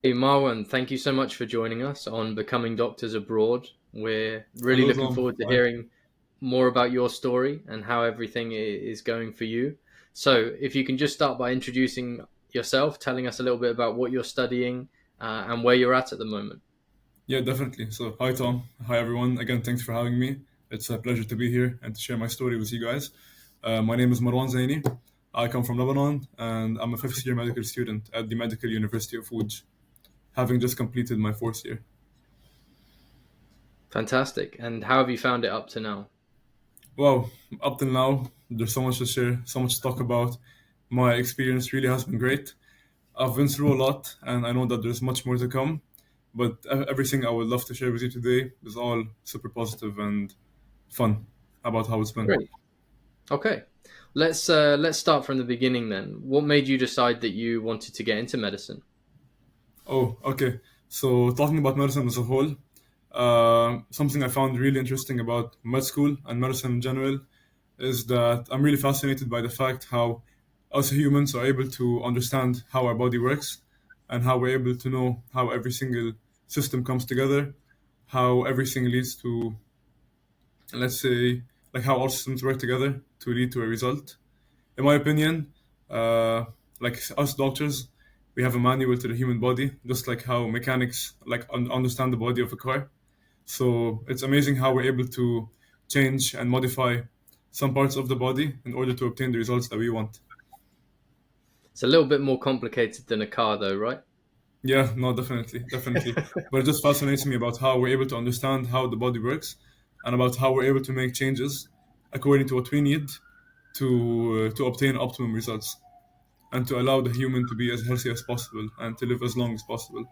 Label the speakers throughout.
Speaker 1: Hey Marwan, thank you so much for joining us on Becoming Doctors Abroad. We're really
Speaker 2: Hello,
Speaker 1: looking
Speaker 2: Tom.
Speaker 1: forward to
Speaker 2: Hi.
Speaker 1: hearing more about your story and how everything is going for you. So, if you can just start by introducing yourself, telling us a little bit about what you're studying and where you're at the moment.
Speaker 2: Yeah, definitely. So, hi, Tom. Hi, everyone. Again, thanks for having me. It's a pleasure to be here and to share my story with you guys. My name is Marwan Zaini. I come from Lebanon, and I'm a fifth year medical student at the Medical University of Lodz, having just completed my fourth year.
Speaker 1: Fantastic. And how have you found it up to now?
Speaker 2: Wow, up till now, there's so much to share, so much to talk about. My experience really has been great. I've been through a lot, and I know that there's much more to come. But everything I would love to share with you today is all super positive and fun about how it's been.
Speaker 1: Great. Okay. Let's start from the beginning then. What made you decide that you wanted to get into medicine?
Speaker 2: Oh, okay. So talking about medicine as a whole, something I found really interesting about med school and medicine in general is that I'm really fascinated by the fact how us humans are able to understand how our body works and how we're able to know how every single system comes together, how everything leads to, let's say, like how all systems work together to lead to a result. In my opinion, uh, like us doctors, we have a manual to the human body, just like how mechanics like understand the body of a car. So it's amazing how we're able to change and modify some parts of the body in order to obtain the results that we want.
Speaker 1: It's a little bit more complicated than a car, though, right?
Speaker 2: Yeah, no, definitely, definitely. But it just fascinates me about how we're able to understand how the body works and about how we're able to make changes according to what we need to obtain optimum results, and to allow the human to be as healthy as possible and to live as long as possible.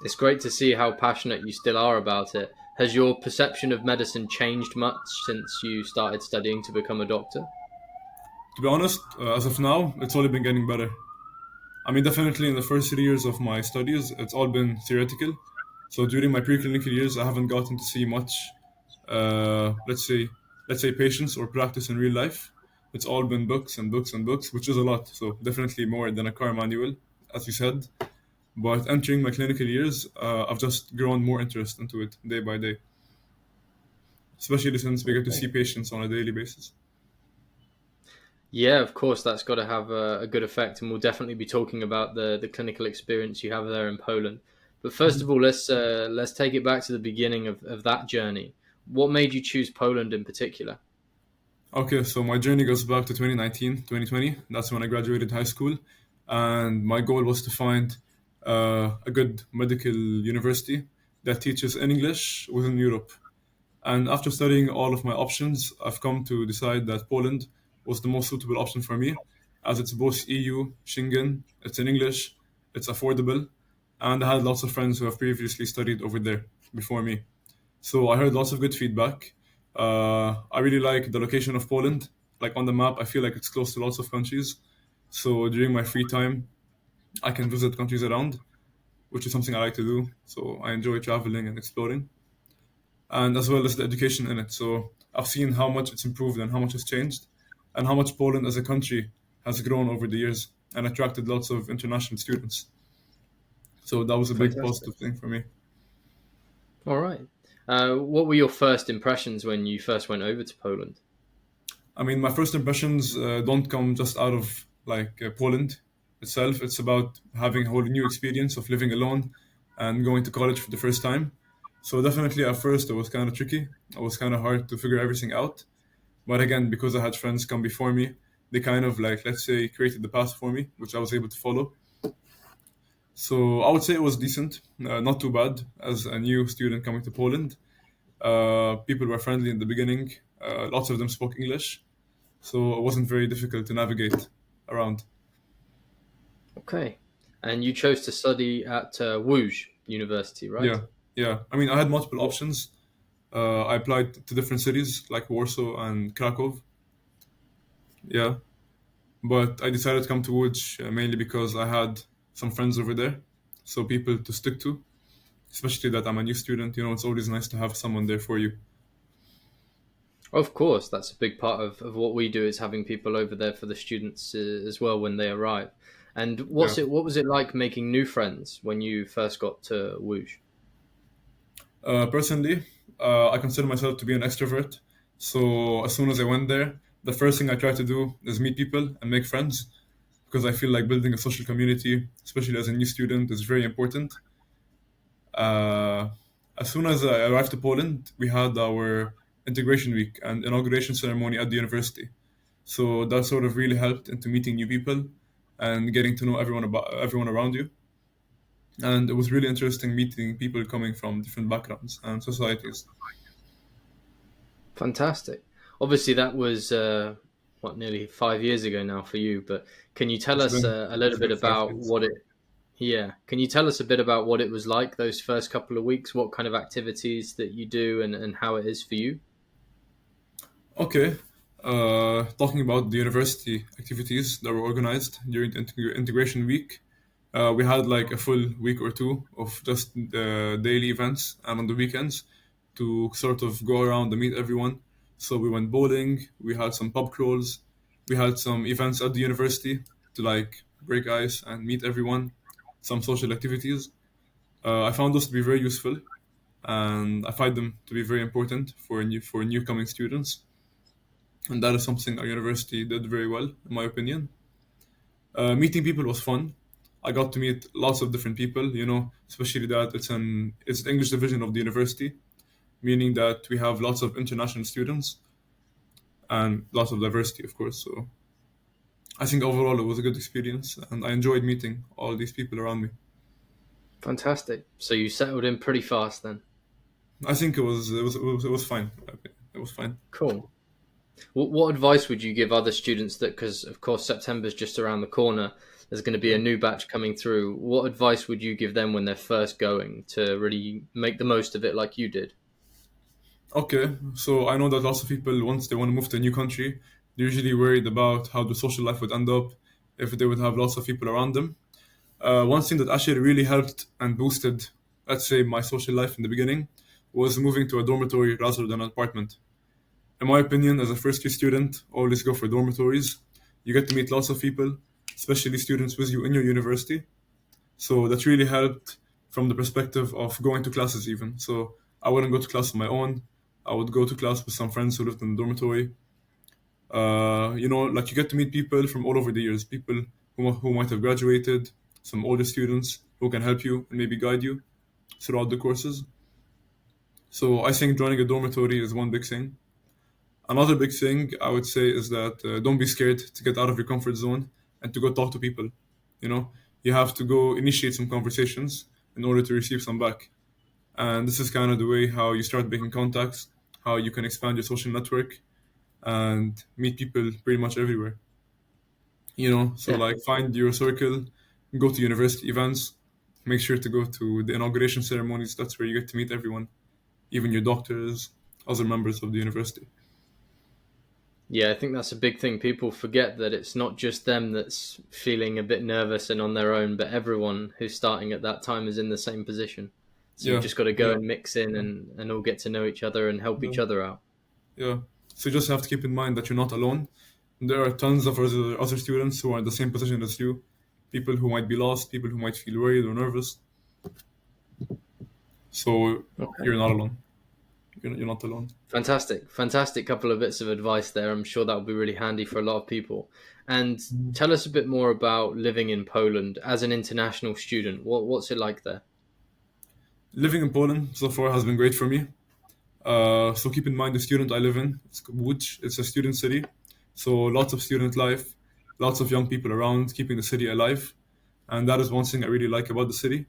Speaker 1: It's great to see how passionate you still are about it. Has your perception of medicine changed much since you started studying to become a doctor?
Speaker 2: To be honest, as of now, it's only been getting better. I mean, definitely in the first 3 years of my studies, it's all been theoretical. So during my preclinical years, I haven't gotten to see much, uh, let's say, let's say, patients or practice in real life. It's all been books and books and books, which is a lot. So definitely more than a car manual, as you said. But entering my clinical years, I've just grown more interest into it day by day, especially since we get to see
Speaker 1: Okay.
Speaker 2: patients on a daily basis.
Speaker 1: Yeah, of course, that's got to have a good effect, and we'll definitely be talking about the clinical experience you have there in Poland. But first of all, let's take it back to the beginning of that journey. What made you choose Poland in particular?
Speaker 2: Okay, so my journey goes back to 2019, 2020. That's when I graduated high school. And my goal was to find a good medical university that teaches English within Europe. And after studying all of my options, I've come to decide that Poland was the most suitable option for me, as it's both EU, Schengen, it's in English, it's affordable, and I had lots of friends who have previously studied over there before me. So I heard lots of good feedback. I really like the location of Poland. Like on the map, I feel like it's close to lots of countries. So during my free time, I can visit countries around, which is something I like to do. So I enjoy traveling and exploring, and as well as the education in it. So I've seen how much it's improved and how much it's changed, and how much Poland as a country has grown over the years and attracted lots of international students. So that was a big
Speaker 1: Fantastic.
Speaker 2: positive thing for me.
Speaker 1: All right. What were your first impressions when you first went over to Poland?
Speaker 2: I mean, my first impressions don't come just out of like Poland itself. It's about having a whole new experience of living alone and going to college for the first time. So definitely at first it was kind of tricky. It was kind of hard to figure everything out. But again, because I had friends come before me, they kind of like, let's say, created the path for me, which I was able to follow. So I would say it was decent, not too bad as a new student coming to Poland. People were friendly in the beginning. Lots of them spoke English, so it wasn't very difficult to navigate around.
Speaker 1: Okay. And you chose to study at Łódź University, right?
Speaker 2: Yeah, yeah. I mean, I had multiple
Speaker 1: What?
Speaker 2: options. I applied to different cities like Warsaw and Krakow. Yeah, but I decided to come to Łódź mainly because I had some friends over there, so people to stick to. Especially that I'm a new student, it's always nice to have someone there for you.
Speaker 1: Of course, that's a big part of what we do is having people over there for the students as well when they arrive. And
Speaker 2: Yeah.
Speaker 1: what was it like making new friends when you first got to Woosh?
Speaker 2: Personally, I consider myself to be an extrovert. So as soon as I went there, the first thing I try to do is meet people and make friends because I feel like building a social community, especially as a new student, is very important. Uh, as soon as I arrived to Poland, we had our integration week and inauguration ceremony at the university. So that sort of really helped into meeting new people and getting to know everyone around you. And it was really interesting meeting people coming from different backgrounds and societies.
Speaker 1: Fantastic. Obviously, that was what, nearly 5 years ago now for you. But can you tell us a little
Speaker 2: It's
Speaker 1: bit
Speaker 2: been five
Speaker 1: about
Speaker 2: years.
Speaker 1: what it? Yeah, can you tell us a bit about what it was like those first couple of weeks? What kind of activities that you do, and how it is for you?
Speaker 2: Okay. Talking about the university activities that were organized during the integration week, we had like a full week or two of just daily events and on the weekends to sort of go around and meet everyone. So we went bowling, we had some pub crawls, we had some events at the university to like break ice and meet everyone, some social activities. I found those to be very useful and I find them to be very important for newcoming students, and that is something our university did very well, in my opinion. Meeting people was fun. I got to meet lots of different people. Especially that it's the English division of the university, meaning that we have lots of international students and lots of diversity, of course. So I think overall it was a good experience, and I enjoyed meeting all these people around me.
Speaker 1: Fantastic. So you settled in pretty fast then.
Speaker 2: I think it was fine. Okay, it was fine.
Speaker 1: Cool. What advice would you give other students that, because of course September's just around the corner, there's going to be a
Speaker 2: Yeah.
Speaker 1: new batch coming through. What advice would you give them when they're first going to really make the most of it like you did?
Speaker 2: Okay, so I know that lots of people, once they want to move to a new country, they're usually worried about how the social life would end up if they would have lots of people around them. One thing that actually really helped and boosted, let's say, my social life in the beginning was moving to a dormitory rather than an apartment. In my opinion, as a first year student, always go for dormitories. You get to meet lots of people, especially students with you in your university. So that really helped from the perspective of going to classes even. So I wouldn't go to class on my own. I would go to class with some friends who lived in the dormitory. Like you get to meet people from all over the years, people who might have graduated, some older students who can help you and maybe guide you throughout the courses. So I think joining a dormitory is one big thing. Another big thing I would say is that don't be scared to get out of your comfort zone and to go talk to people. You know, you have to go initiate some conversations in order to receive some back. And this is kind of the way how you start making contacts, how you can expand your social network and meet people pretty much everywhere. So like
Speaker 1: Definitely.
Speaker 2: find your circle, go to university events, make sure to go to the inauguration ceremonies. That's where you get to meet everyone, even your doctors, other members of the university.
Speaker 1: Yeah, I think that's a big thing. People forget that it's not just them that's feeling a bit nervous and on their own, but everyone who's starting at that time is in the same position. So you've
Speaker 2: Yeah,
Speaker 1: just got to go
Speaker 2: yeah,
Speaker 1: and mix in
Speaker 2: yeah,
Speaker 1: and all get to know each other and help
Speaker 2: yeah,
Speaker 1: each other out.
Speaker 2: yeah. So you just have to keep in mind that you're not alone. There are tons of other students who are in the same position as you, people who might be lost, people who might feel worried or nervous. So
Speaker 1: Okay.
Speaker 2: you're not alone. You're not alone.
Speaker 1: Fantastic. Fantastic couple of bits of advice there. I'm sure that will be really handy for a lot of people. And tell us a bit more about living in Poland as an international student. What's it like there?
Speaker 2: Living in Poland so far has been great for me. So keep in mind the student I live in, it's Łódź. It's a student city. So lots of student life, lots of young people around, keeping the city alive. And that is one thing I really like about the city.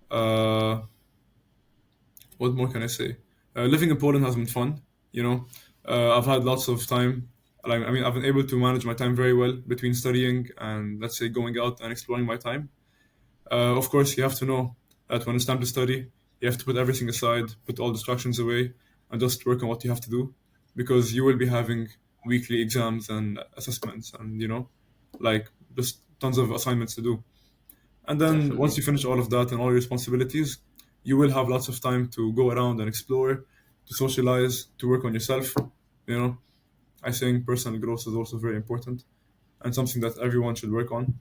Speaker 2: Uh, what more can I say? Living in Poland has been fun. You know, I've had lots of time. Like, I mean, I've been able to manage my time very well between studying and, let's say, going out and exploring my time. Of course, you have to know that when it's time to study, you have to put everything aside, put all distractions away, and just work on what you have to do, because you will be having weekly exams and assessments, and like just tons of assignments to do. And then once
Speaker 1: Definitely.
Speaker 2: you finish all of that and all your responsibilities, you will have lots of time to go around and explore, to socialize, to work on yourself. You know, I think personal growth is also very important. and something that everyone should work on.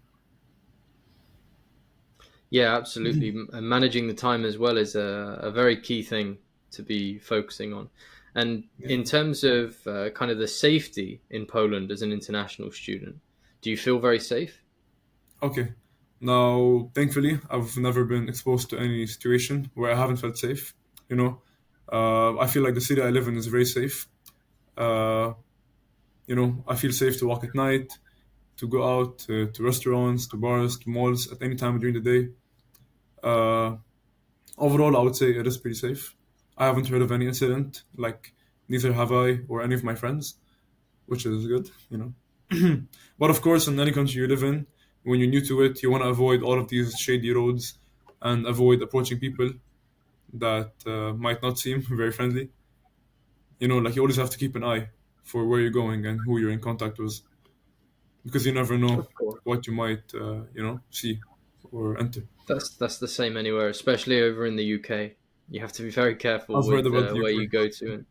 Speaker 1: Yeah, absolutely. And managing the time as well is a very key thing to be focusing on. And
Speaker 2: Yeah.
Speaker 1: in terms of kind of the safety in Poland as an international student, do you feel very safe?
Speaker 2: Okay. Now, thankfully, I've never been exposed to any situation where I haven't felt safe. You know, I feel like the city I live in is very safe. Uh, I feel safe to walk at night, to go out to restaurants, to bars, to malls at any time during the day. Uh, Overall, I would say it is pretty safe. I haven't heard of any incident, like neither have I or any of my friends, which is good. But of course, in any country you live in, when you're new to it, you want to avoid all of these shady roads and avoid approaching people that might not seem very friendly. Like you always have to keep an eye for where you're going and who you're in contact with, because you never know
Speaker 1: Of course.
Speaker 2: what you might, see or enter.
Speaker 1: That's the same anywhere, especially over in the UK. You have to be very careful
Speaker 2: I've heard
Speaker 1: with
Speaker 2: about the
Speaker 1: where
Speaker 2: UK.
Speaker 1: you go to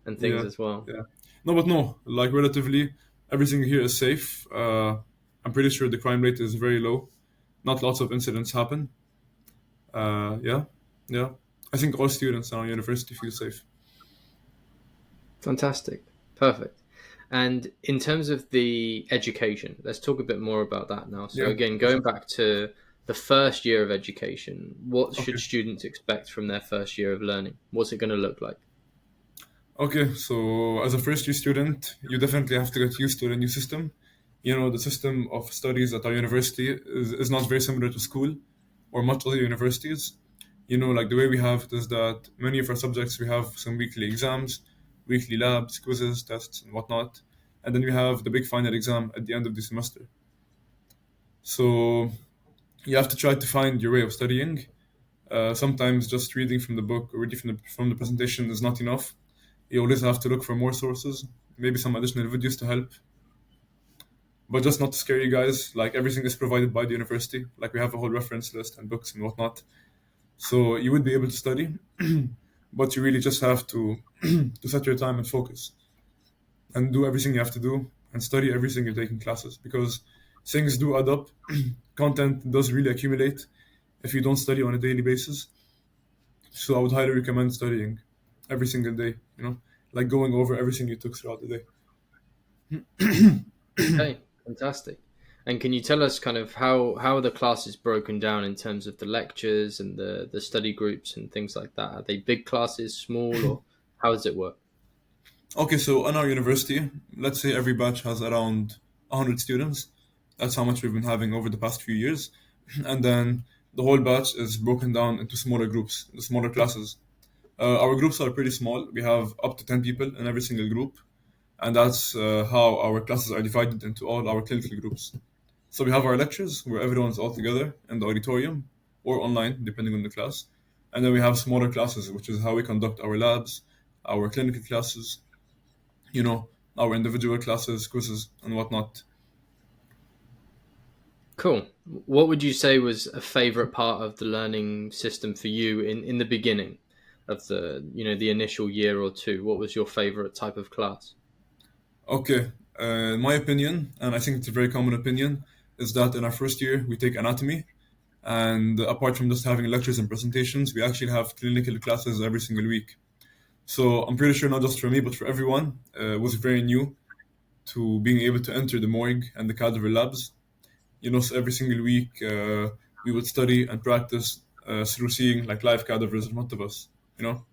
Speaker 1: and things
Speaker 2: Yeah,
Speaker 1: as well.
Speaker 2: yeah. No, but no, like relatively, everything here is safe. I'm pretty sure the crime rate is very low. Not lots of incidents happen. Yeah, yeah. I think all students in our university feel safe.
Speaker 1: Fantastic. Perfect. And in terms of the education, let's talk a bit more about that now. So,
Speaker 2: Yeah,
Speaker 1: again,
Speaker 2: for
Speaker 1: going
Speaker 2: sure.
Speaker 1: back to the first year of education, what should
Speaker 2: Okay.
Speaker 1: students expect from their first year of learning? What's it going to look like?
Speaker 2: Okay, so as a first year student, you definitely have to get used to the new system. The system of studies at our university is not very similar to school or much other universities. Like the way we have it is that many of our subjects, we have some weekly exams, weekly labs, quizzes, tests, and whatnot. And then we have the big final exam at the end of the semester. So you have to try to find your way of studying. Sometimes just reading from the book or reading from the presentation is not enough. You always have to look for more sources, maybe some additional videos to help. But just not to scare you guys, like everything is provided by the university. Like we have a whole reference list and books and whatnot. So you would be able to study, but you really just have to to set your time and focus and do everything you have to do and study everything you're taking classes because things do add up. Content does really accumulate if you don't study on a daily basis. So I would highly recommend studying every single day, like going over everything you took throughout the day.
Speaker 1: Okay, fantastic. And can you tell us kind of how are the classes broken down in terms of the lectures and the study groups and things like that? Are they big classes, small, or how does it work?
Speaker 2: Okay, so in our university, let's say every batch has around 100 students. That's how much we've been having over the past few years. And then the whole batch is broken down into smaller groups, the smaller classes. Our groups are pretty small. We have up to 10 people in every single group. And that's how our classes are divided into all our clinical groups. So we have our lectures where everyone's all together in the auditorium or online, depending on the class. And then we have smaller classes, which is how we conduct our labs, our clinical classes, you know, our individual classes, quizzes, and whatnot.
Speaker 1: Cool. What would you say was a favorite part of the learning system for you in the beginning of the initial year or two? What was your favorite type of class?
Speaker 2: Okay, my opinion, and I think it's a very common opinion, is that in our first year we take anatomy, and apart from just having lectures and presentations, we actually have clinical classes every single week. So I'm pretty sure not just for me, but for everyone, it was very new to being able to enter the morgue and the cadaver labs. So every single week we would study and practice through seeing like live cadavers in front of us. You know,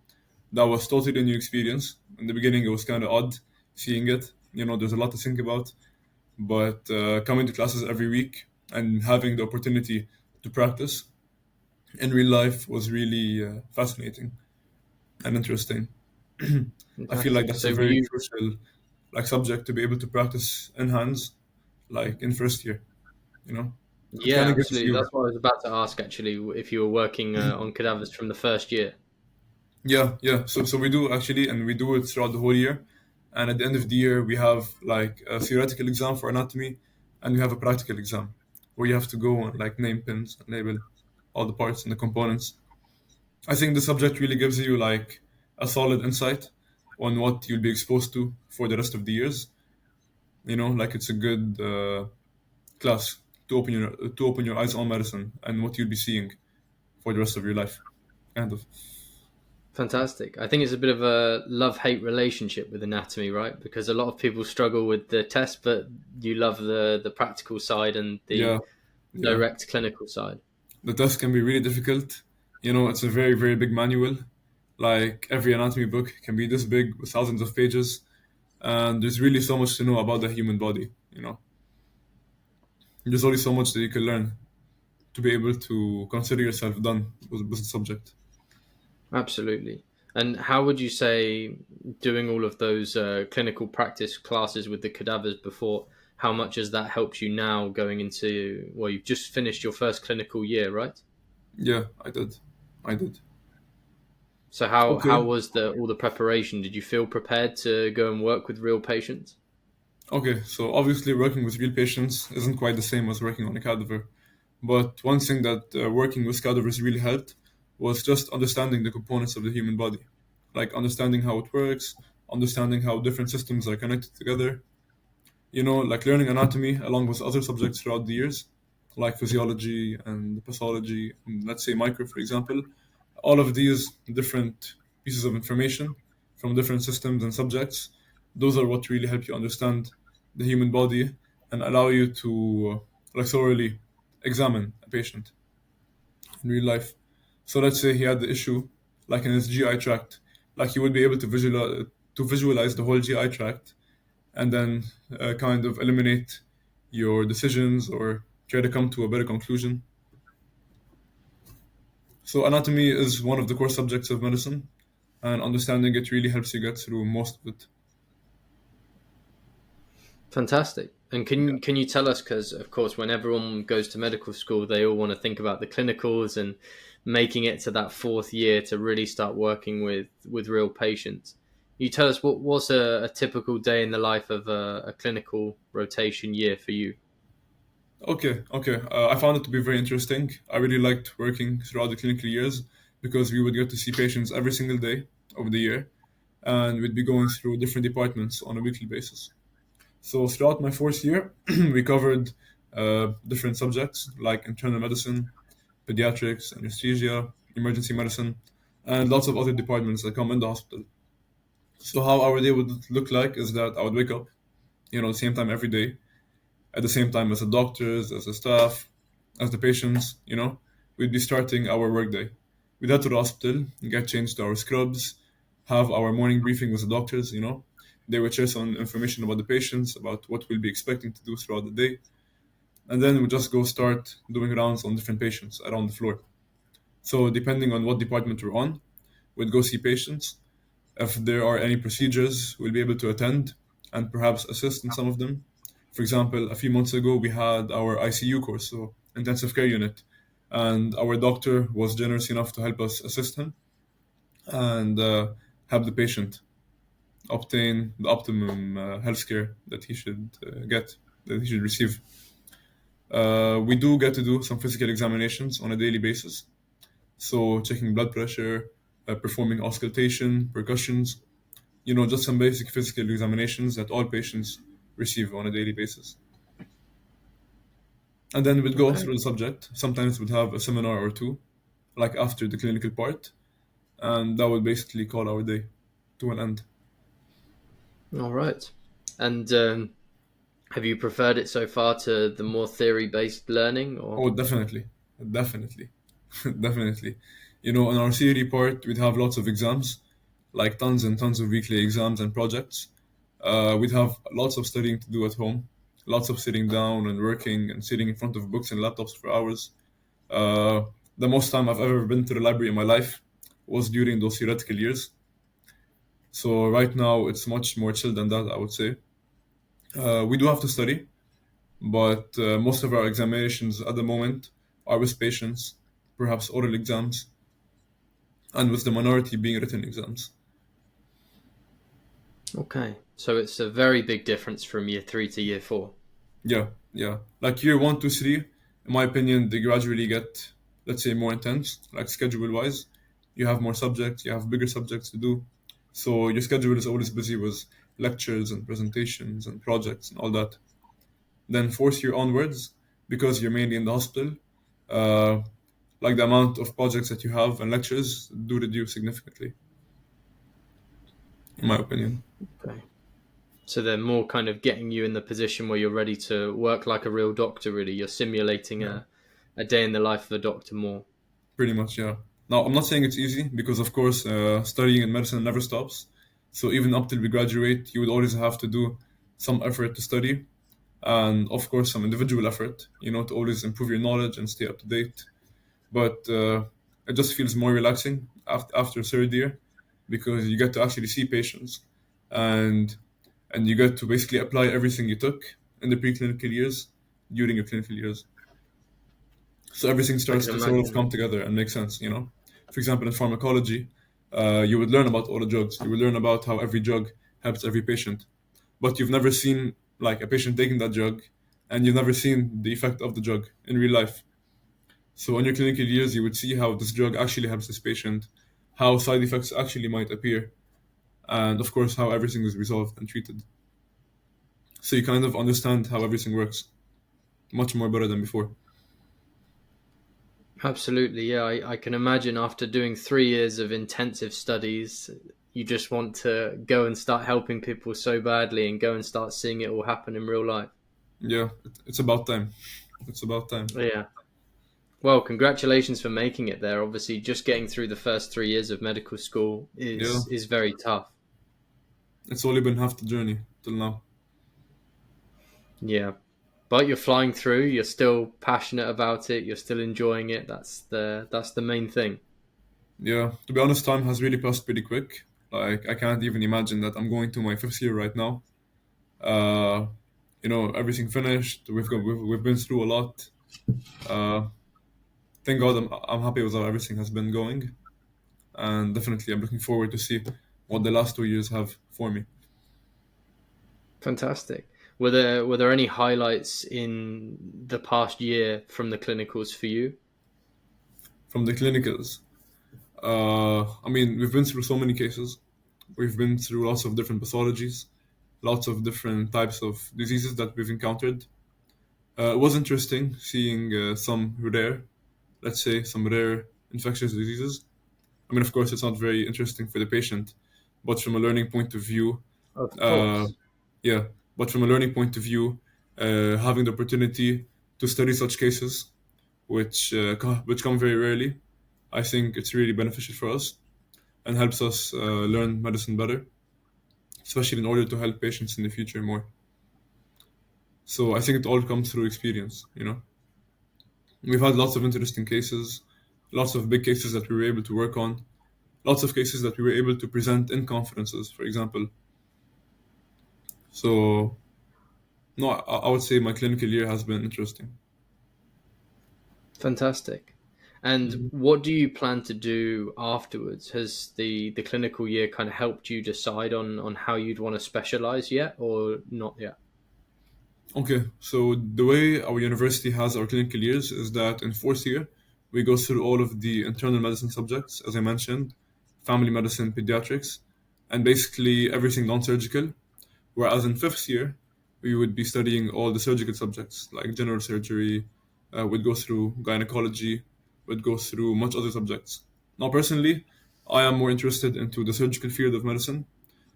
Speaker 2: that was totally a new experience. In the beginning, it was kind of odd seeing it. There's a lot to think about, but coming to classes every week and having the opportunity to practice in real life was really fascinating and interesting. I feel like
Speaker 1: Fantastic.
Speaker 2: that's a
Speaker 1: So were
Speaker 2: very
Speaker 1: you
Speaker 2: crucial like subject to be able to practice in hands, like in first year. You know, it kind
Speaker 1: Yeah,
Speaker 2: of gives
Speaker 1: absolutely.
Speaker 2: you.
Speaker 1: That's what I was about to ask actually, if you were working on cadavers from the first year.
Speaker 2: Yeah, yeah. So we do actually, and we do it throughout the whole year. And at the end of the year, we have like a theoretical exam for anatomy, and we have a practical exam where you have to go and like name pins and label all the parts and the components. I think the subject really gives you like a solid insight on what you'll be exposed to for the rest of the years. Like it's a good. class to open your eyes on medicine and what you'll be seeing for the rest of your life. Kind of.
Speaker 1: Fantastic. I think it's a bit of a love-hate relationship with anatomy, right? Because a lot of people struggle with the test, but you love the practical side and the
Speaker 2: Yeah, yeah.
Speaker 1: direct clinical side.
Speaker 2: The test can be really difficult. You know, it's a very, very big manual. Like every anatomy book can be this big with thousands of pages, and there's really so much to know about the human body. You know, there's only so much that you can learn to be able to consider yourself done with the subject.
Speaker 1: Absolutely. And how would you say doing all of those clinical practice classes with the cadavers before, how much has that helped you now going into, well, you've just finished your first clinical year, right?
Speaker 2: Yeah, I did. I did.
Speaker 1: So how
Speaker 2: Okay.
Speaker 1: was the all the preparation? Did you feel prepared to go and work with real patients?
Speaker 2: Okay, so obviously working with real patients isn't quite the same as working on a cadaver. But one thing that working with cadavers really helped was just understanding the components of the human body, like understanding how it works, understanding how different systems are connected together. You know, like learning anatomy along with other subjects throughout the years, like physiology and pathology, and let's say micro, for example. All of these different pieces of information from different systems and subjects, those are what really help you understand the human body and allow you to like thoroughly examine a patient in real life. So let's say he had the issue, like in his GI tract, like you would be able to visualize the whole GI tract and then kind of eliminate your decisions or try to come to a better conclusion. So anatomy is one of the core subjects of medicine, and understanding it really helps you get through most of it.
Speaker 1: Fantastic. And
Speaker 2: Yeah.
Speaker 1: can you tell us, because of course when everyone goes to medical school they all want to think about the clinicals and making it to that fourth year to really start working with real patients. You tell us what was a typical day in the life of a clinical rotation year for you?
Speaker 2: Okay, okay. I found it to be very interesting. I really liked working throughout the clinical years because we would get to see patients every single day of the year, and we'd be going through different departments on a weekly basis. So throughout my fourth year, we covered different subjects like internal medicine, pediatrics, anesthesia, emergency medicine, and lots of other departments that come in the hospital. So how our day would look like is that I would wake up, you know, the same time every day, at the same time as the doctors, as the staff, as the patients, you know, we'd be starting our workday. We'd head to the hospital, get changed to our scrubs, have our morning briefing with the doctors, you know. They would share some information about the patients, about what we'll be expecting to do throughout the day. And then we just go start doing rounds on different patients around the floor. So depending on what department we're on, we'd go see patients. If there are any procedures, we'll be able to attend and perhaps assist in some of them. For example, a few months ago, we had our ICU course, so intensive care unit, and our doctor was generous enough to help us assist him and help the patient obtain the optimum health care that he should get, that he should receive. We do get to do some physical examinations on a daily basis, so checking blood pressure, performing auscultation, percussions, you know, just some basic physical examinations that all patients receive on a daily basis. And then we'd go
Speaker 1: Okay.
Speaker 2: through the subject. Sometimes we'd have a seminar or two, like after the clinical part, and that would basically call our day to an end.
Speaker 1: All right. And have you preferred it so far to the more theory based learning or?
Speaker 2: Oh, definitely, definitely, definitely. You know, in our theory part, we'd have lots of exams, like tons and tons of weekly exams and projects. We'd have lots of studying to do at home, lots of sitting down and working and sitting in front of books and laptops for hours. Uh, the most time I've ever been to the library in my life was during those theoretical years. So right now it's much more chill than that, I would say. We do have to study, but most of our examinations at the moment are with patients, perhaps oral exams, and with the minority being written exams.
Speaker 1: Okay. So it's a very big difference from year three to year four.
Speaker 2: Yeah, yeah. Like year one to three, in my opinion, they gradually get, let's say, more intense, like schedule wise. You have more subjects, you have bigger subjects to do. So your schedule is always busy with lectures and presentations and projects and all that. Then fourth year onwards, because you're mainly in the hospital. Uh, like the amount of projects that you have and lectures do reduce significantly, in my opinion.
Speaker 1: Okay. So they're more kind of getting you in the position where you're ready to work like a real doctor. Really, you're simulating
Speaker 2: Yeah,
Speaker 1: a day in the life of a doctor more.
Speaker 2: pretty much. Yeah. Now, I'm not saying it's easy because, of course, studying in medicine never stops. So even up till we graduate, you would always have to do some effort to study, and of course, some individual effort. To always improve your knowledge and stay up to date. But it just feels more relaxing after third year because you get to actually see patients, and you get to basically apply everything you took in the preclinical years during your clinical years. So everything
Speaker 1: I
Speaker 2: starts
Speaker 1: can
Speaker 2: to sort of
Speaker 1: imagine.
Speaker 2: come together and make sense. For example, in pharmacology, you would learn about all the drugs. You would learn about how every drug helps every patient, but you've never seen like a patient taking that drug, and you've never seen the effect of the drug in real life. So in your clinical years, you would see how this drug actually helps this patient, how side effects actually might appear, and of course how everything is resolved and treated. So you kind of understand how everything works much more better than before.
Speaker 1: Absolutely, yeah. I can imagine after doing 3 years of intensive studies, you just want to go and start helping people so badly and go and start seeing it all happen in real life.
Speaker 2: Yeah, it's about time. It's about time.
Speaker 1: Yeah. Well, congratulations for making it there. Obviously, just getting through the first 3 years of medical school
Speaker 2: Yeah,
Speaker 1: is very tough.
Speaker 2: it's only been half the journey till now.
Speaker 1: Yeah. But you're flying through, you're still passionate about it, you're still enjoying it. That's the main thing.
Speaker 2: Yeah, to be honest, time has really passed pretty quick. Like I can't even imagine that I'm going to my fifth year right now. Uh, everything finished. We've been through a lot. Uh, thank God I'm happy with how everything has been going, and definitely I'm looking forward to see what the last 2 years have for me.
Speaker 1: Fantastic. Were there any highlights in the past year from the clinicals for you?
Speaker 2: From the clinicals, I mean, we've been through so many cases. We've been through lots of different pathologies, lots of different types of diseases that we've encountered. It was interesting seeing some rare, let's say, some rare infectious diseases. I mean, of course, it's not very interesting for the patient, but from a learning point of view,
Speaker 1: Of
Speaker 2: uh,
Speaker 1: course.
Speaker 2: yeah, but from a learning point of view, having the opportunity to study such cases, which come very rarely, I think it's really beneficial for us and helps us learn medicine better, especially in order to help patients in the future more. So I think it all comes through experience. We've had lots of interesting cases, lots of big cases that we were able to work on, lots of cases that we were able to present in conferences, for example. So, no, I would say my clinical year has been interesting.
Speaker 1: Fantastic. And
Speaker 2: Mhm.
Speaker 1: what do you plan to do afterwards? Has the clinical year kind of helped you decide on how you'd want to specialize yet or not yet?
Speaker 2: Okay, so the way our university has our clinical years is that in fourth year, we go through all of the internal medicine subjects, as I mentioned, family medicine, pediatrics, and basically everything non surgical. Whereas in fifth year, we would be studying all the surgical subjects like general surgery, would go through gynecology, would go through much other subjects. Now, personally, I am more interested into the surgical field of medicine,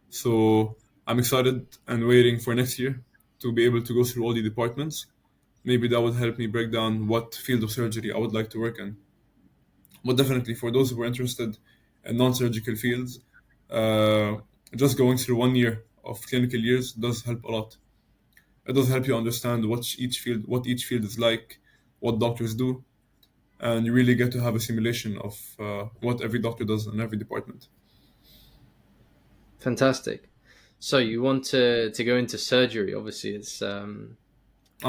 Speaker 2: so I'm excited and waiting for next year to be able to go through all the departments. Maybe that would help me break down what field of surgery I would like to work in. But definitely, for those who are interested in non-surgical fields, uh, just going through 1 year of clinical years does help a lot. It does help you understand what each field is like, what doctors do, and you really get to have a simulation of what every doctor does in every department.
Speaker 1: Fantastic. So you want to go into surgery? Obviously,
Speaker 2: I'm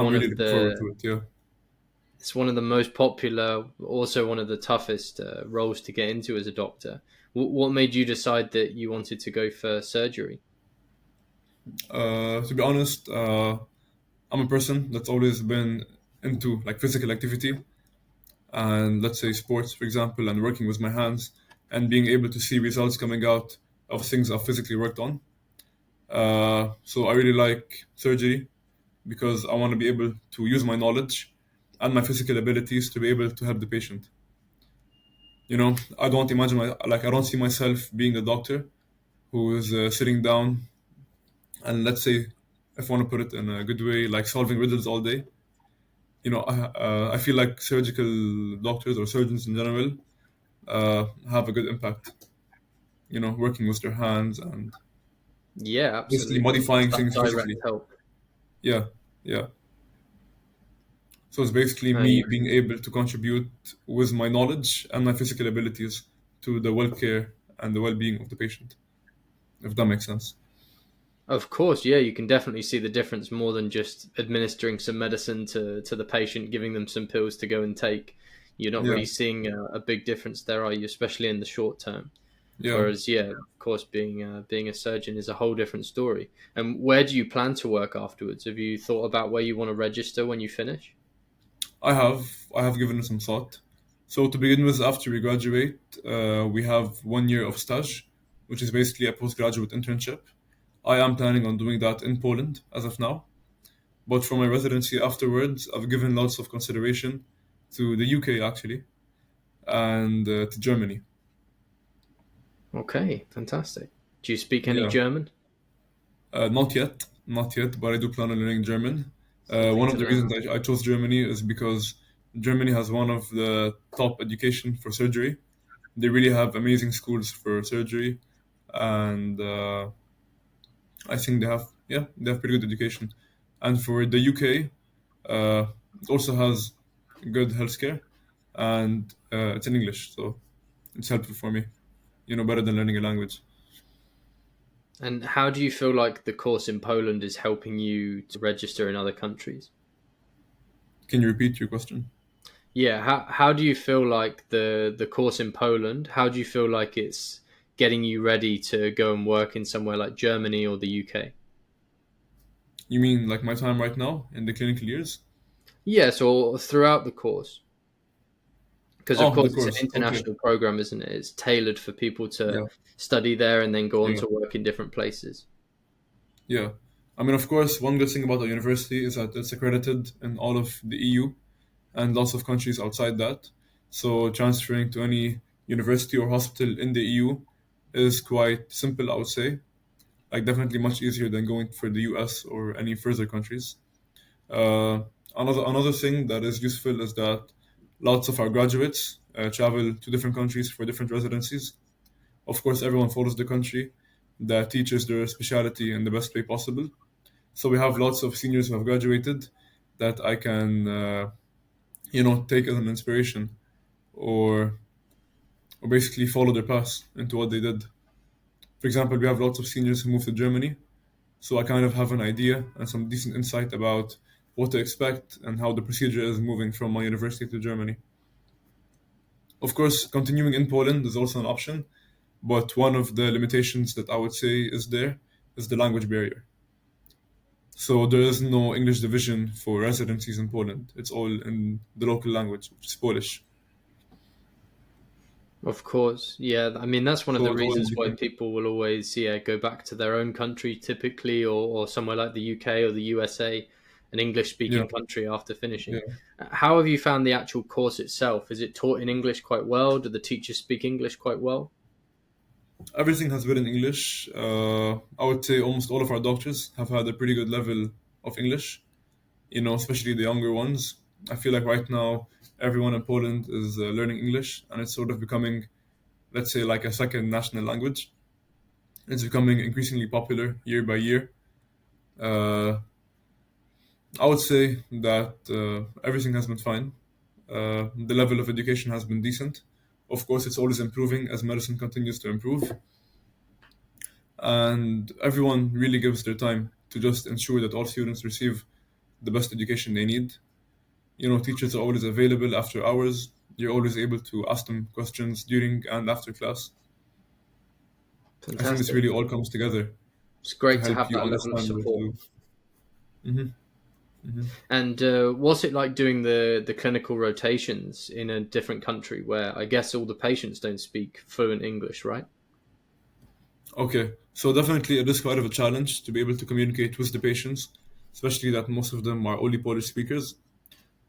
Speaker 1: one
Speaker 2: really
Speaker 1: of
Speaker 2: looking forward
Speaker 1: the
Speaker 2: to it. Yeah.
Speaker 1: it's one of the most popular, also one of the toughest roles to get into as a doctor. What made you decide that you wanted to go for surgery?
Speaker 2: To be honest, I'm a person that's always been into like physical activity and let's say sports, for example, and working with my hands and being able to see results coming out of things I've physically worked on. So I really like surgery because I want to be able to use my knowledge and my physical abilities to be able to help the patient. I don't imagine I don't see myself being a doctor who is sitting down and, let's say, if I want to put it in a good way, like solving riddles all day. I feel like surgical doctors or surgeons in general have a good impact. Working with their hands and
Speaker 1: Yeah,
Speaker 2: basically
Speaker 1: absolutely. It's
Speaker 2: modifying
Speaker 1: that
Speaker 2: things
Speaker 1: direct
Speaker 2: physically.
Speaker 1: help.
Speaker 2: Yeah, yeah. So it's basically
Speaker 1: No,
Speaker 2: me
Speaker 1: yeah.
Speaker 2: being able to contribute with my knowledge and my physical abilities to the well-care and the well-being of the patient, if that makes sense.
Speaker 1: Of course, yeah, you can definitely see the difference more than just administering some medicine to the patient, giving them some pills to go and take. You're not
Speaker 2: Yeah,
Speaker 1: really seeing a big difference there, are you? Especially in the short term.
Speaker 2: yeah.
Speaker 1: Whereas, yeah, of course, being a surgeon is a whole different story. And where do you plan to work afterwards? Have you thought about where you want to register when you finish?
Speaker 2: I have given it some thought. So to begin with, after we graduate, we have 1 year of stage, which is basically a postgraduate internship. I am planning on doing that in Poland as of now. But for my residency afterwards, I've given lots of consideration to the UK actually and to Germany.
Speaker 1: Okay, fantastic. Do you speak any
Speaker 2: Yeah,
Speaker 1: German?
Speaker 2: not yet, but I do plan on learning German.
Speaker 1: Something
Speaker 2: One of
Speaker 1: to
Speaker 2: the
Speaker 1: learn.
Speaker 2: reasons I chose Germany is because Germany has one of the top education for surgery. They really have amazing schools for surgery, and I think they have pretty good education. And for the UK, it also has good healthcare, and it's in English, so it's helpful for me. Better than learning a language.
Speaker 1: And how do you feel like the course in Poland is helping you to register in other countries?
Speaker 2: Can you repeat your question?
Speaker 1: Yeah, how do you feel like the course in Poland? How do you feel like it's getting you ready to go and work in somewhere like Germany or the UK?
Speaker 2: You mean like my time right now in the clinical years?
Speaker 1: Yes, or throughout the course, because of
Speaker 2: Oh, the
Speaker 1: course it's an
Speaker 2: course. Okay.
Speaker 1: international program, isn't it? It's tailored for people to
Speaker 2: Yeah.
Speaker 1: study there and then go on
Speaker 2: Yeah.
Speaker 1: to work in different places.
Speaker 2: Yeah. I mean, of course, one good thing about the university is that it's accredited in all of the EU and lots of countries outside that. So transferring to any university or hospital in the EU is quite simple, I would say. Like definitely much easier than going for the US or any further countries. Uh, another thing that is useful is that lots of our graduates travel to different countries for different residencies. Of course, everyone follows the country that teaches their specialty in the best way possible. So we have lots of seniors who have graduated that I can, take as an inspiration or or basically follow their path into what they did. For example, we have lots of seniors who moved to Germany, so I kind of have an idea and some decent insight about what to expect and how the procedure is moving from my university to Germany. Of course, continuing in Poland is also an option, but one of the limitations that I would say is there is the language barrier. So there is no English division for residencies in Poland. It's all in the local language, which is Polish.
Speaker 1: Of course, yeah. I mean, that's one of
Speaker 2: So
Speaker 1: the
Speaker 2: it always
Speaker 1: reasons why
Speaker 2: becomes,
Speaker 1: people will always, yeah, go back to their own country typically, or somewhere like the UK or the USA, an
Speaker 2: yeah,
Speaker 1: English-speaking country after
Speaker 2: yeah.
Speaker 1: finishing. How have you found the actual course itself? Is it taught in English quite well? Do the teachers speak English quite well?
Speaker 2: Everything has been in English. I would say almost all of our doctors have had a pretty good level of English, especially the younger ones. I feel like right now everyone in Poland is learning English and it's sort of becoming, let's say, like a second national language. It's becoming increasingly popular year by year. Uh, I would say that everything has been fine. The level of education has been decent. Of course, it's always improving as medicine continues to improve. And everyone really gives their time to just ensure that all students receive the best education they need. Teachers are always available after hours. You're always able to ask them questions during and after class. I think this
Speaker 1: Fantastic.
Speaker 2: really all comes together
Speaker 1: It's
Speaker 2: to
Speaker 1: great to
Speaker 2: help
Speaker 1: have
Speaker 2: you
Speaker 1: that level of
Speaker 2: understand what to
Speaker 1: support.
Speaker 2: do. Hmm. Hmm.
Speaker 1: And what's it like doing the clinical rotations in a different country where I guess all the patients don't speak fluent English, right?
Speaker 2: Okay, so definitely it is quite of a challenge to be able to communicate with the patients, especially that most of them are only Polish speakers.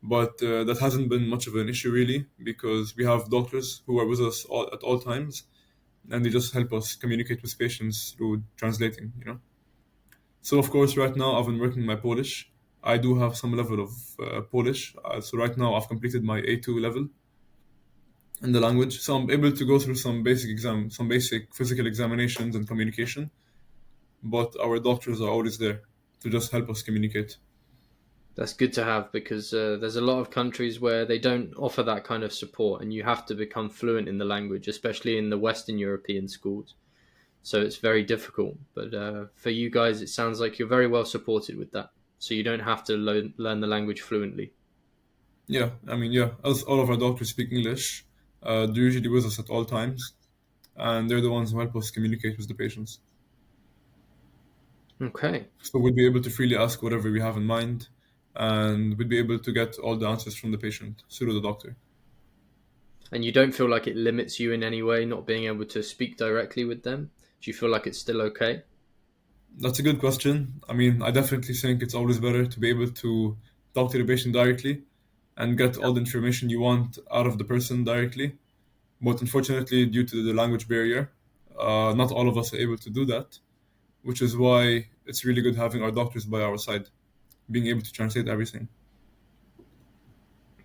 Speaker 2: But that hasn't been much of an issue really because we have doctors who are with us at all times, and they just help us communicate with patients through translating. So of course, right now I've been working my Polish. I do have some level of Polish. So right now I've completed my A2 level in the language. So I'm able to go through some basic physical examinations and communication. But our doctors are always there to just help us communicate.
Speaker 1: That's good to have because there's a lot of countries where they don't offer that kind of support, and you have to become fluent in the language, especially in the Western European schools. So it's very difficult. But for you guys, it sounds like you're very well supported with that. So you don't have to learn the language fluently.
Speaker 2: Yeah, I mean, yeah, as all of our doctors speak English, they're usually with us at all times, and they're the ones who help us communicate with the patients.
Speaker 1: Okay.
Speaker 2: So we'll be able to freely ask whatever we have in mind, and we'll be able to get all the answers from the patient through the doctor.
Speaker 1: And you don't feel like it limits you in any way, not being able to speak directly with them? Do you feel like it's still okay?
Speaker 2: That's a good question. I mean, I definitely think it's always better to be able to talk to the patient directly and get all the information you want out of the person directly. But unfortunately, due to the language barrier, not all of us are able to do that, which is why it's really good having our doctors by our side, being able to translate everything.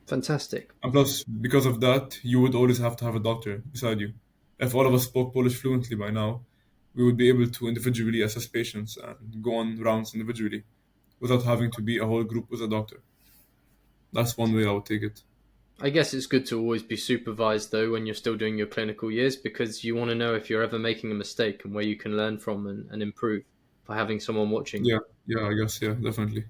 Speaker 1: Fantastic.
Speaker 2: And plus, because of that, you would always have to have a doctor beside you. If all of us spoke Polish fluently by now, we would be able to individually assess patients and go on rounds individually without having to be a whole group with a doctor. That's one way I would take it.
Speaker 1: I guess it's good to always be supervised though when you're still doing your clinical years because you want to know if you're ever making a mistake and where you can learn from and improve by having someone watching you.
Speaker 2: Yeah, yeah, I guess, yeah, definitely,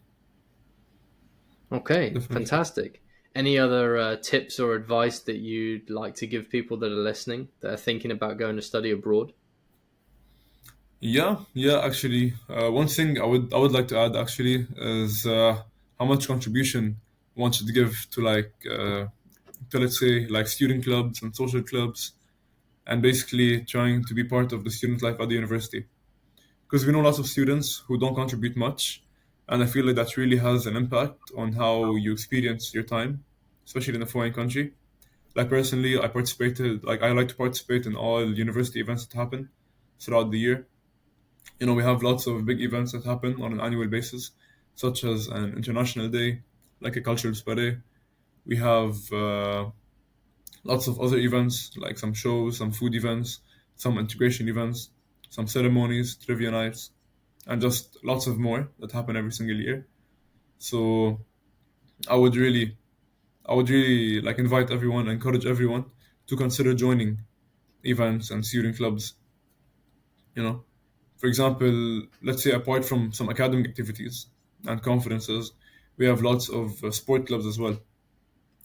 Speaker 1: Okay,
Speaker 2: definitely.
Speaker 1: fantastic. Any other tips or advice that you'd like to give people that are listening that are thinking about going to study abroad?
Speaker 2: Yeah, yeah. Actually, one thing I would like to add actually is how much contribution one should give to let's say like student clubs and social clubs, and basically trying to be part of the student life at the university. Because we know lots of students who don't contribute much, and I feel like that really has an impact on how you experience your time, especially in a foreign country. Like personally, I like to participate in all university events that happen throughout the year. We have lots of big events that happen on an annual basis, such as an international day, like a cultural soiree. We have lots of other events, like some shows, some food events, some integration events, some ceremonies, trivia nights, and just lots of more that happen every single year. So I would really, I would really like invite everyone, encourage everyone to consider joining events and student clubs. You know, For example, let's say apart from some academic activities and conferences, we have lots of sport clubs as well.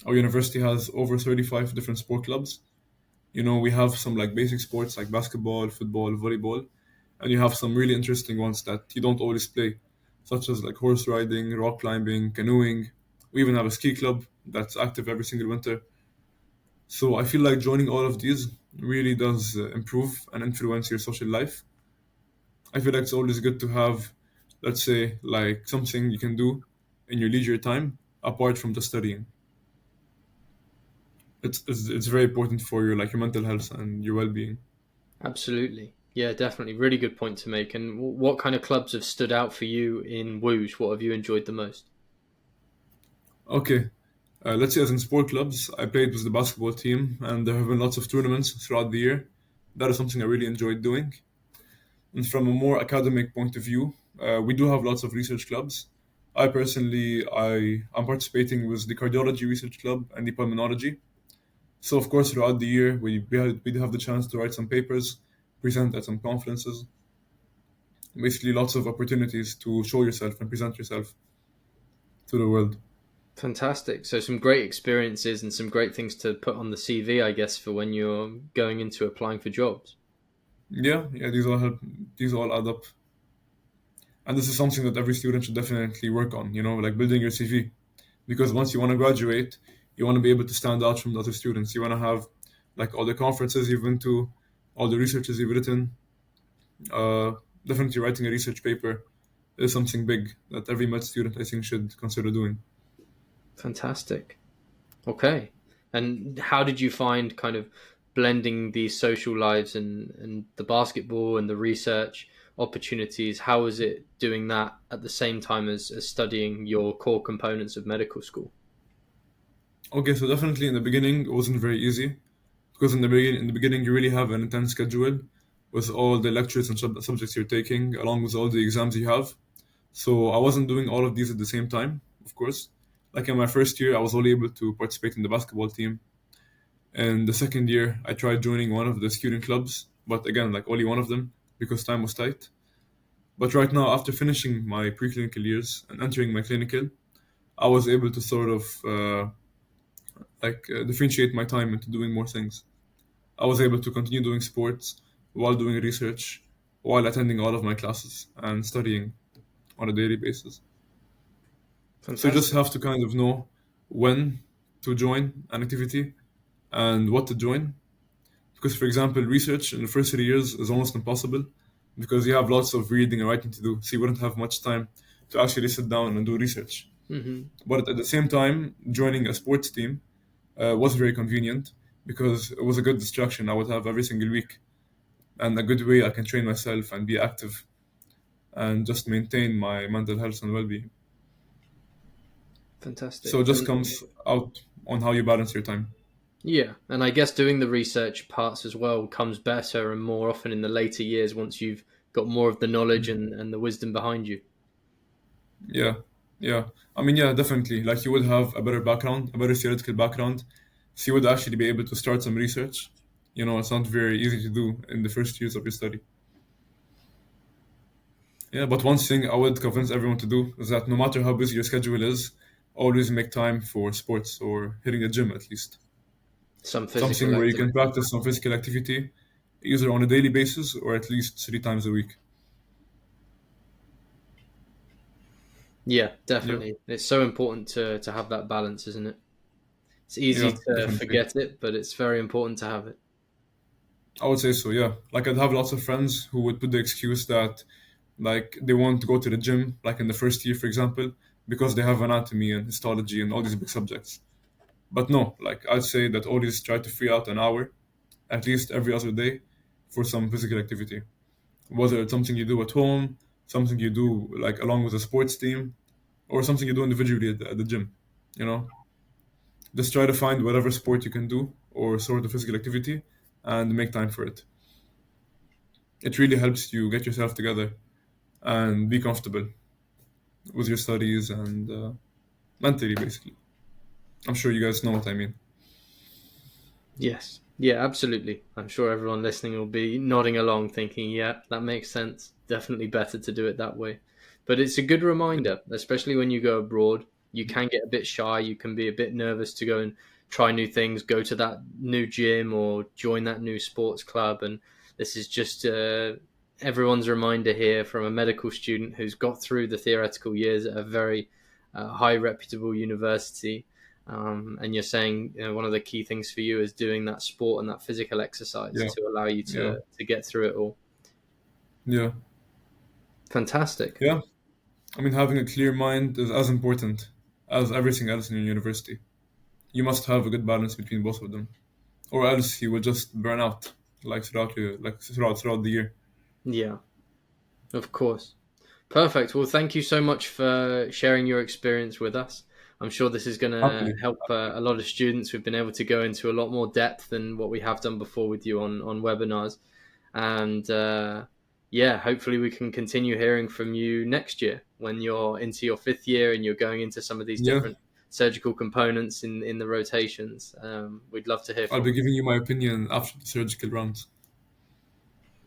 Speaker 2: Our university has over 35 different sport clubs. We have some like basic sports like basketball, football, volleyball, and you have some really interesting ones that you don't always play, such as like horse riding, rock climbing, canoeing. We even have a ski club that's active every single winter. So I feel like joining all of these really does improve and influence your social life. I feel like it's always good to have, let's say, like something you can do in your leisure time apart from just studying. It's very important for your mental health and your well-being.
Speaker 1: Absolutely. Yeah, definitely. Really good point to make. And what kind of clubs have stood out for you in Woosh? What have you enjoyed the most?
Speaker 2: Okay, let's say as in sport clubs, I played with the basketball team, and there have been lots of tournaments throughout the year. That is something I really enjoyed doing. And from a more academic point of view, we do have lots of research clubs. I'm participating with the cardiology research club and the pulmonology. So of course, throughout the year, we do have the chance to write some papers, present at some conferences. Basically, lots of opportunities to show yourself and present yourself to the world.
Speaker 1: Fantastic. So some great experiences and some great things to put on the CV, I guess, for when you're going into applying for jobs.
Speaker 2: Yeah, yeah, these all help. These all add up, and this is something that every student should definitely work on. Like building your CV, because once you want to graduate, you want to be able to stand out from the other students. You want to have like all the conferences you've been to, all the researches you've written. Uh, Definitely writing a research paper is something big that every med student I think should consider doing.
Speaker 1: Fantastic. Okay. And how did you find kind of blending these social lives and the basketball and the research opportunities? How was it doing that at the same time as studying your core components of medical school?
Speaker 2: Okay, so definitely in the beginning it wasn't very easy because in the beginning you really have an intense schedule with all the lectures and subjects you're taking, along with all the exams you have. So I wasn't doing all of these at the same time, of course. Like in my first year, I was only able to participate in the basketball team. And the second year, I tried joining one of the student clubs, but again, like only one of them because time was tight. But right now, after finishing my preclinical years and entering my clinical, I was able to sort of differentiate my time into doing more things. I was able to continue doing sports while doing research, while attending all of my classes and studying on a daily basis. So you just
Speaker 1: Fantastic.
Speaker 2: have to kind of know when to join an activity and what to join. Because, for example, research in the first 3 years is almost impossible because you have lots of reading and writing to do. So you wouldn't have much time to actually sit down and do research.
Speaker 1: Hmm.
Speaker 2: But at the same time, joining a sports team was very convenient because it was a good distraction I would have every single week and a good way I can train myself and be active and just maintain my mental health and well being. So
Speaker 1: Fantastic.
Speaker 2: it just
Speaker 1: And
Speaker 2: comes out on how you balance your time.
Speaker 1: yeah, and I guess doing the research parts as well comes better and more often in the later years once you've got more of the knowledge and the wisdom behind you.
Speaker 2: Yeah, yeah. I mean, yeah, definitely. Like you would have a better background, a better theoretical background, so you would actually be able to start some research. You know, it's not very easy to do in the first years of your study. Yeah, but one thing I would convince everyone to do is that no matter how busy your schedule is, always make time for sports or hitting the gym at least.
Speaker 1: Some physical
Speaker 2: Something where you can
Speaker 1: activity.
Speaker 2: practice some physical activity, either on a daily basis or at least 3 times a week.
Speaker 1: Yeah,
Speaker 2: Yeah,
Speaker 1: definitely. It's so important to have that balance, isn't it? It's easy
Speaker 2: yeah,
Speaker 1: to
Speaker 2: definitely.
Speaker 1: forget it, but it's very important to have it.
Speaker 2: I would say so, yeah. Like I'd have lots of friends who would put the excuse that like they want to go to the gym, like in the first year, for example, because they have anatomy and histology and all these big subjects. But no, like I'd say that always try to free out an hour, at least every other day, for some physical activity. Whether it's something you do at home, something you do like along with a sports team, or something you do individually at the gym. You know, just try to find whatever sport you can do or sort of physical activity and make time for it. It really helps you get yourself together and be comfortable with your studies and mentally, basically. I'm sure you guys know what I mean.
Speaker 1: Yes. Yeah, absolutely. I'm sure everyone listening will be nodding along thinking, yeah, that makes sense. Definitely better to do it that way. But it's a good reminder, especially when you go abroad. You can get a bit shy, you can be a bit nervous to go and try new things, go to that new gym or join that new sports club. And this is just everyone's reminder here from a medical student who's got through the theoretical years at a very high reputable university, and you're saying, one of the key things for you is doing that sport and that physical exercise
Speaker 2: Yeah,
Speaker 1: to allow you
Speaker 2: yeah,
Speaker 1: to get through it all.
Speaker 2: yeah,
Speaker 1: Fantastic.
Speaker 2: yeah. I mean, having a clear mind is as important as everything else in your university. You must have a good balance between both of them, or else you will just burn out throughout the year.
Speaker 1: Yeah, of course. Perfect. Well, thank you so much for sharing your experience with us. I'm sure this is going to
Speaker 2: Happily,
Speaker 1: help a lot of students. We've been able to go into a lot more depth than what we have done before with you on webinars. And yeah, hopefully we can continue hearing from you next year when you're into your fifth year and you're going into some of these
Speaker 2: yeah.
Speaker 1: different surgical components in the rotations. We'd love to hear
Speaker 2: I'll
Speaker 1: from
Speaker 2: be
Speaker 1: you.
Speaker 2: giving you my opinion after the surgical rounds.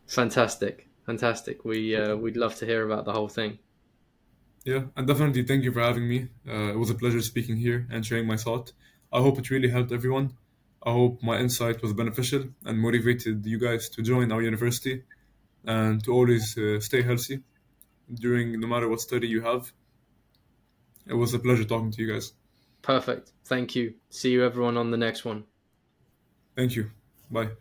Speaker 1: Fantastic, fantastic. We'd love to hear about the whole thing.
Speaker 2: Yeah, and definitely thank you for having me. It was a pleasure speaking here and sharing my thought. I hope it really helped everyone. I hope my insight was beneficial and motivated you guys to join our university and to always stay healthy during no matter what study you have. It was a pleasure talking to you guys.
Speaker 1: Perfect. Thank you. See you everyone on the next one.
Speaker 2: Thank you. Bye.